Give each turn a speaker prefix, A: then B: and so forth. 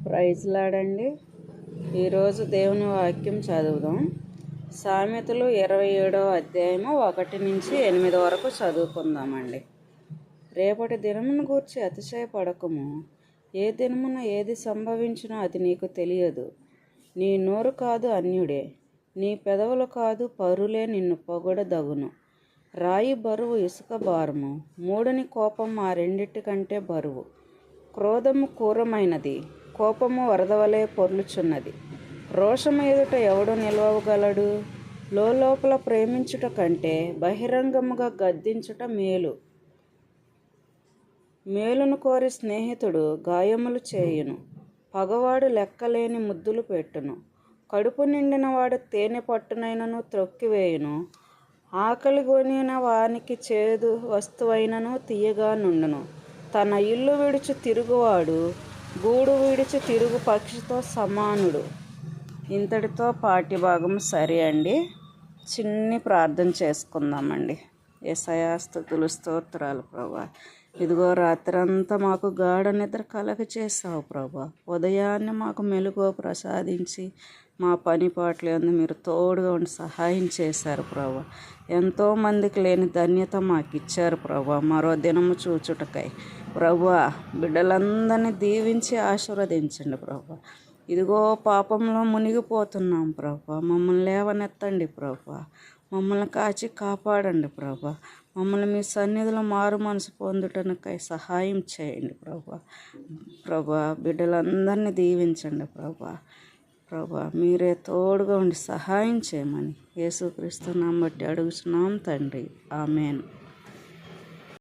A: Praise లాడండి. ఈరోజు దేవుని వాక్యం చదువుదాం. సామెతలు 27వ అధ్యాయము 1 నుంచి 8 వరకు చదువుకుందామండి. రేపటి దినమును గూర్చి అతిశయపడకము. ఏ దినమున ఏది సంభవించునో అది నీకు తెలియదు. నీ నోరు కాదు అన్యుడే, నీ పెదవులు కాదు పరులే నిన్ను పొగడదగును. రాయి బరువు ఇసుక భారము, మూడుని కోపం ఆ రెండిటికంటే బరువు. క్రోధము క్రూరమైనది, కోపము వరదవలే పొర్లుచున్నది. రోషము ఎదుట ఎవడు నిలవగలడు? లోపల ప్రేమించుట కంటే బహిరంగముగా గద్దించుట మేలు. మేలును కోరి స్నేహితుడు గాయములు చేయును, పగవాడు లెక్కలేని ముద్దులు పెట్టును. కడుపు నిండిన వాడు తేనె పట్టునైనను త్రొక్కివేయును, ఆకలి కొనిన వానికి చేదు వస్తువైనను తీయగా నుండును. తన ఇల్లు విడిచి తిరుగువాడు గూడు విడిచి తిరుగు పక్షితో సమానుడు. ఇంతటితో పాఠ్యభాగం సరే అండి. చిన్ని ప్రార్థన చేసుకుందామండి. యేసయ్యా స్తుతులు స్తోత్రాలు ప్రభా. ఇదిగో రాత్రంతా మాకు గాఢ నిద్ర కలగ చేసావు ప్రభా. ఉదయాన్నే మాకు మెలుగు ప్రసాదించి మా పని పాటలందు మీరు తోడుగా ఉండి సహాయం చేశారు ప్రభా. ఎంతోమందికి లేని ధన్యత మాకు ఇచ్చారు ప్రభా. మరో దినము చూచుటకై ప్రభా బిడ్డలందరినీ దీవించి ఆశీర్వదించండి ప్రభా. ఇదిగో పాపంలో మునిగిపోతున్నాం ప్రభా. మమ్మల్ని లేవనెత్తండి ప్రభా. మమ్మల్ని కాచి కాపాడండి ప్రభా. మమ్మల్ని మీ సన్నిధిలో మారు మనసు పొందుటనకై సహాయం చేయండి ప్రభా. ప్రభా బిడ్డలందరినీ దీవించండి ప్రభా. ప్రభా మీరే తోడుగా ఉండి సహాయం చేయమని యేసుక్రీస్తు నామం బట్టి అడుగుచున్నాం తండ్రి. ఆమేన్.